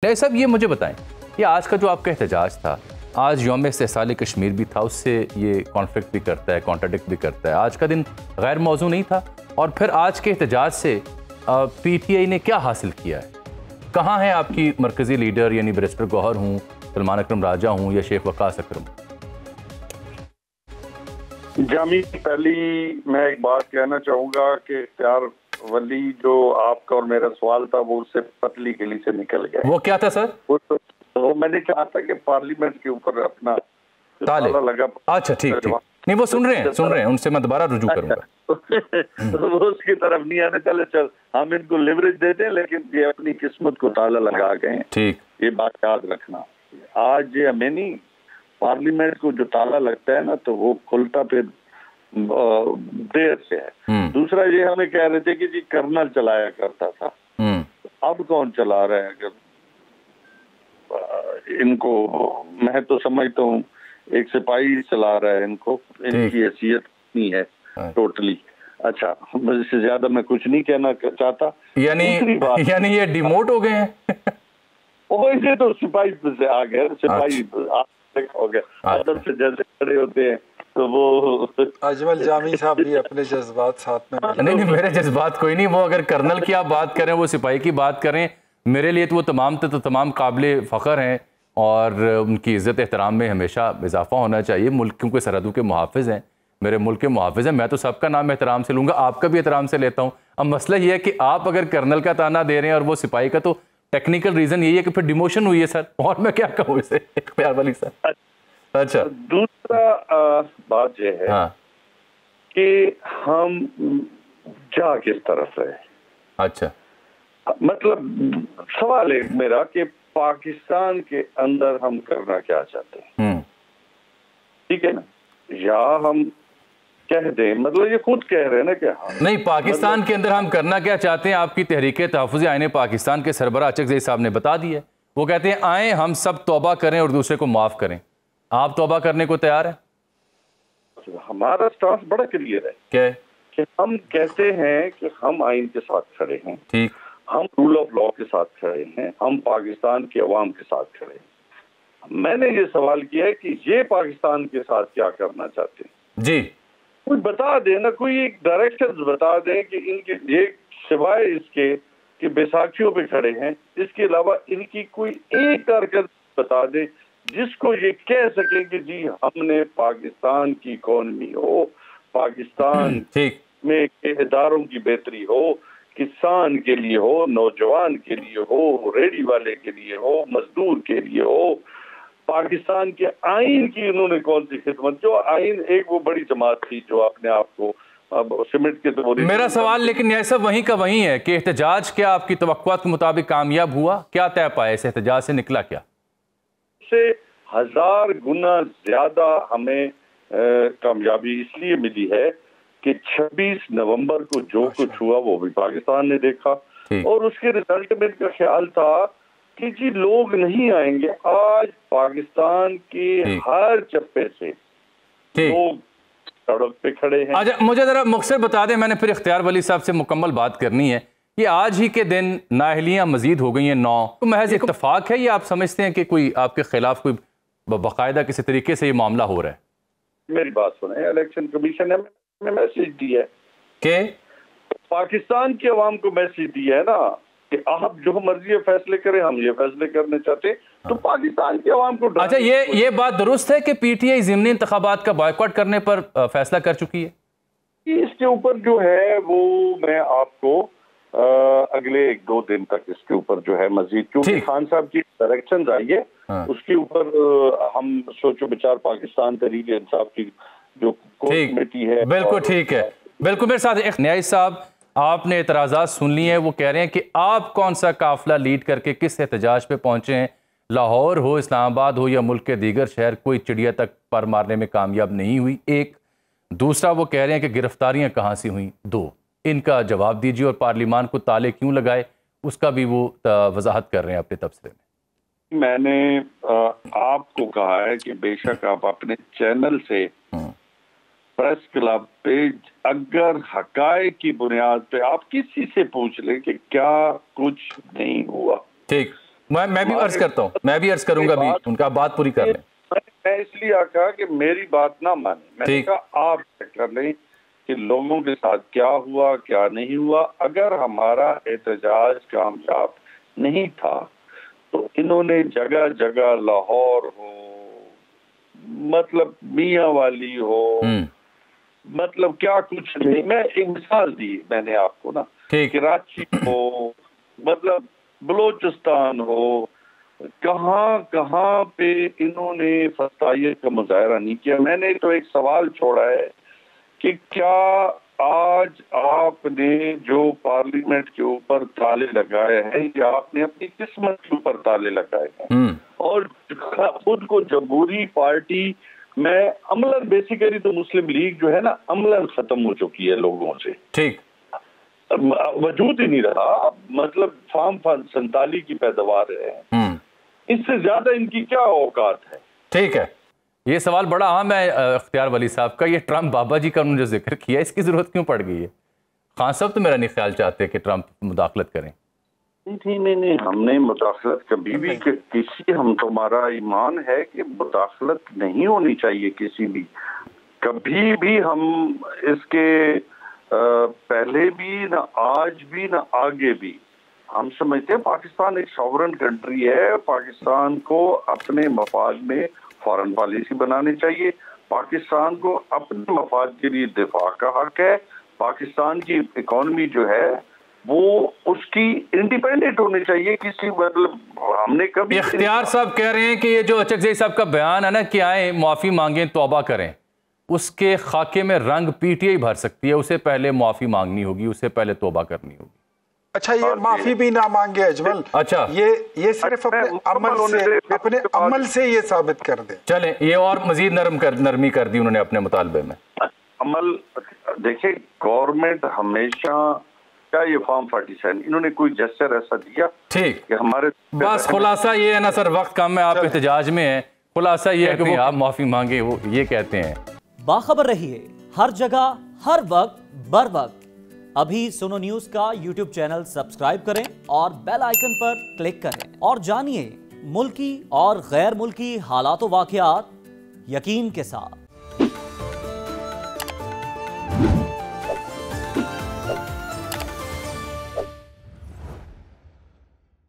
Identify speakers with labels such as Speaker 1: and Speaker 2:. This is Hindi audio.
Speaker 1: नहीं साहब, ये मुझे बताएं, ये आज का जो आपका एहतजाज था, आज यौम इस्तेहसाल कश्मीर भी था, उससे ये कॉन्फ्लिक्ट भी करता है, कॉन्ट्राडिक्ट भी करता है। आज का दिन गैर मौजू नहीं था, और फिर आज के एहतजाज से PTI ने क्या हासिल किया है? कहाँ है आपकी मरकज़ी लीडर, यानी बैरिस्टर गौहर हूँ, सलमान अकरम राजा हूँ या शेख वकास अकरम?
Speaker 2: जामी, पहली मैं एक बात कहना चाहूँगा कि इख्तियार वली जो आपका और मेरा सवाल था वो उससे पतली गली से निकल गया।
Speaker 1: वो क्या था सर?
Speaker 2: वो मैंने कहा था कि पार्लियामेंट के ऊपर अपना ताला लगा।
Speaker 1: अच्छा, ठीक ठीक, नहीं वो सुन रहे हैं, उनसे मैं दोबारा रुजू करूंगा।
Speaker 2: वो उसकी तरफ नहीं आने, चल हम इनको लिवरेज देते हैं, लेकिन ये अपनी किस्मत को ताला लगा गए हैं। ठीक, ये बात याद रखना। आज हमें नहीं, पार्लियामेंट को जो ताला लगता है ना, तो वो खुलता फिर देर से है। दूसरा ये हमें कह रहे थे कि जी कर्नल चलाया करता था, अब कौन चला रहा है? अगर इनको मैं तो समझता हूँ एक सिपाही चला रहा है इनको, इनकी हैसियत नहीं है टोटली। अच्छा, इससे ज्यादा मैं कुछ नहीं कहना चाहता।
Speaker 1: यानी ये डिमोट हो गए हैं।
Speaker 2: वैसे तो सिपाही से आ गए, सिपाही हो गए, अदब से जैसे खड़े होते हैं तो वो।
Speaker 3: अजमल जामी साहब भी अपने जज्बात साथ में।
Speaker 1: नहीं, मेरे जज्बात कोई नहीं, वो अगर कर्नल की आप बात करें, वो सिपाही की बात करें, मेरे लिए तो वो तमाम काबिल फ़ख्र हैं, और उनकी इज़्ज़त एहतराम में हमेशा इजाफा होना चाहिए। मुल्कों के सरहदों के मुहाफ़िज़ हैं, मेरे मुल्क के मुहाफ़िज़ हैं, मैं तो सबका नाम एहतराम से लूँगा, आपका भी एहतराम से लेता हूँ। अब मसला ये है कि आप अगर कर्नल का ताना दे रहे हैं और वो सिपाही का, तो टेक्निकल रीज़न यही है कि फिर डिमोशन हुई है सर, और मैं क्या कहूँ इसे इख्तियार वली सर। अच्छा,
Speaker 2: दूसरा बात यह है कि हम जा किस तरफ है।
Speaker 1: अच्छा,
Speaker 2: मतलब सवाल है मेरा कि पाकिस्तान के अंदर हम करना क्या चाहते हैं, ठीक है ना? या हम कह दें, मतलब ये खुद कह रहे हैं ना कि हाँ
Speaker 1: नहीं, पाकिस्तान के अंदर हम करना क्या चाहते हैं, आपकी तहरीक तहफ़्फ़ुज़ आईन पाकिस्तान के सरबराह अचकज़ई साहब ने बता दिया। वो कहते हैं आए हम सब तौबा करें और दूसरे को माफ़ करें। आप तौबा करने को तैयार हैं?
Speaker 2: हमारा स्टांस बड़ा क्लियर है।
Speaker 1: क्या?
Speaker 2: कि हम कहते हैं कि हम आइन के साथ खड़े हैं,
Speaker 1: ठीक,
Speaker 2: हम रूल ऑफ लॉ के साथ खड़े हैं, हम पाकिस्तान के अवाम के साथ खड़े हैं। मैंने ये सवाल किया है कि ये पाकिस्तान के साथ क्या करना चाहते हैं
Speaker 1: जी,
Speaker 2: कोई बता दें ना, कोई एक डायरेक्शन बता दें कि इनके ये सिवाय इसके कि बैसाखियों पे खड़े हैं, इसके अलावा इनकी कोई एक कारकर्दगी बता दें जिसको ये कह सके कि जी हमने पाकिस्तान की इकोनॉमी हो, पाकिस्तान में इदारों की बेहतरी हो, किसान के लिए हो, नौजवान के लिए हो, रेडी वाले के लिए हो, मजदूर के लिए हो, पाकिस्तान के आइन की इन्होंने कौन सी खिदमत, जो आइन एक वो बड़ी जमात थी जो अपने आप को अब सिमट के तो।
Speaker 1: मेरा सवाल लेकिन यह सब वहीं का वहीं है कि एहतजाज क्या आपकी तवक्कुआत के मुताबिक कामयाब हुआ? क्या तय पाया इस एहतजाज से, निकला क्या?
Speaker 2: से 1000 गुना ज्यादा हमें कामयाबी इसलिए मिली है कि 26 नवंबर को जो कुछ हुआ वो भी पाकिस्तान ने देखा, और उसके रिजल्ट में इनका ख्याल था कि जी लोग नहीं आएंगे। आज पाकिस्तान के हर चप्पे से लोग सड़क पे खड़े हैं।
Speaker 1: अच्छा, मुझे जरा मुख्तसर बता दें, मैंने फिर इख्तियार वली साहब से मुकम्मल बात करनी है कि आज ही के दिन नाअहलियाँ मजीद हो गई हैं 9, तो महज इत्तफाक है, ये आप समझते हैं कि कोई आपके खिलाफ कोई बाकायदा किसी तरीके से ये मामला हो रहा है?
Speaker 2: मेरी बात सुने, इलेक्शन कमीशन ने मैसेज दिया है
Speaker 1: कि
Speaker 2: पाकिस्तान की अवाम को मैसेज दिया है ना कि आप जो मर्जी फैसले करें, हम ये फैसले करने चाहते हैं, तो पाकिस्तान की अवाम को।
Speaker 1: अच्छा, ये बात दुरुस्त है कि PTI ज़िमनी इंतखाबात का बॉयकॉट करने पर फैसला कर चुकी है?
Speaker 2: इसके ऊपर जो है वो मैं आपको अगले 1-2 दिन तक इसके ऊपर जो है मजीद, क्योंकि खान साहब की डायरेक्शन आई है, उसके ऊपर हम सोचो विचार पाकिस्तान तहरीक इंसाफ की जो कमेटी है।
Speaker 1: बिल्कुल ठीक है, बिल्कुल। मेरे साथ न्याय साहब, आपने एतराज़ात सुन लिए हैं, वो कह रहे हैं कि आप कौन सा काफिला लीड करके किस एहतजाज पे पहुंचे हैं, लाहौर हो, इस्लामाबाद हो या मुल्क के दीगर शहर, कोई चिड़िया तक पर मारने में कामयाब नहीं हुई। एक दूसरा, वो कह रहे हैं कि गिरफ्तारियां कहाँ से हुई। 2, इनका जवाब दीजिए, और पार्लियामान को ताले क्यों लगाए उसका भी वो वजाहत कर रहे हैं अपने तबसरे में।
Speaker 2: मैंने आपको कहा है कि बेशक आप अपने चैनल से प्रेस क्लब पे अगर हकायक की बुनियाद पे आप किसी से पूछ लें कि क्या कुछ नहीं हुआ,
Speaker 1: ठीक, मैं भी अर्ज करता हूँ, मैं भी अर्ज करूंगा भी, उनका बात पूरी कर लें।
Speaker 2: मैं इसलिए कहा कि मेरी बात ना माने, मैंने कहा आप कर लें कि लोगों के साथ क्या हुआ क्या नहीं हुआ। अगर हमारा एहतजाज कामयाब नहीं था तो इन्होंने जगह जगह लाहौर हो, मतलब मियाँ वाली हो, मतलब क्या कुछ नहीं। मैं एक मिसाल दी मैंने आपको ना, कराची हो, मतलब बलोचिस्तान हो, कहाँ कहाँ पे इन्होंने फसाइयत का मुजाहरा नहीं किया। मैंने तो एक सवाल छोड़ा है कि क्या आज आपने जो पार्लियामेंट के ऊपर ताले लगाए हैं या आपने अपनी किस्मत के ऊपर ताले लगाए हैं, और खुद को जमहूरी पार्टी में अमलन, बेसिकली तो मुस्लिम लीग जो है ना अमलन खत्म हो चुकी है लोगों से, ठीक वजूद ही नहीं रहा, मतलब फार्म 47 की पैदावार है, इससे ज्यादा इनकी क्या औकात है।
Speaker 1: ठीक है, ये सवाल बड़ा अहम है इख्तियार वली साहब का। ये ट्रंप बाबा जी का उन्होंने जो जिक्र किया, इसकी जरूरत क्यों पड़ गई है? खान साहब तो मेरा नहीं ख्याल चाहते कि ट्रंप मुदाखलत करें।
Speaker 2: नहीं, हमने मुदाखलत कभी भी किसी, हम तुम्हारा ईमान है कि मुदाखलत नहीं होनी चाहिए किसी भी, कभी भी। हम इसके पहले भी ना, आज भी ना, आगे भी हम समझते हैं पाकिस्तान एक सॉवरन कंट्री है। पाकिस्तान को अपने मफाद में फॉरेन पॉलिसी बनानी चाहिए, पाकिस्तान को अपने मफाद के लिए दिफा का हक है। पाकिस्तान की इकोनॉमी जो है वो उसकी इंडिपेंडेंट होनी चाहिए किसी, मतलब हमने कभी।
Speaker 1: इख्तियार साहब कह रहे हैं कि ये जो अचकज़ई साहब का बयान है ना कि आए माफ़ी मांगे तौबा करें, उसके खाके में रंग पीटीआई भर सकती है। उसे पहले माफ़ी मांगनी होगी, उससे पहले तौबा करनी होगी।
Speaker 3: अच्छा, ये माफी भी ना मांगे अजमल, अच्छा ये सिर्फ अपने अमल से ये साबित कर दे।
Speaker 1: चले, ये और मजीद नरमी कर दी उन्होंने अपने मुतालबे में।
Speaker 2: अमल देखिए, गवर्नमेंट हमेशा क्या ये फॉर्म 47 इन्होंने कोई जेस्चर ऐसा दिया, ठीक कि हमारे
Speaker 1: बस खुलासा ये है ना सर, वक्त कम है, आप एहतजाज में है, खुलासा ये है कि आप माफी मांगे, वो ये कहते हैं।
Speaker 4: बाखबर रहिए हर जगह हर वक्त बर वक्त। अभी सुनो न्यूज का यूट्यूब चैनल सब्सक्राइब करें और बेल आइकन पर क्लिक करें और जानिए मुल्की और गैर मुल्की हालात व वाक़यात यकीन के साथ।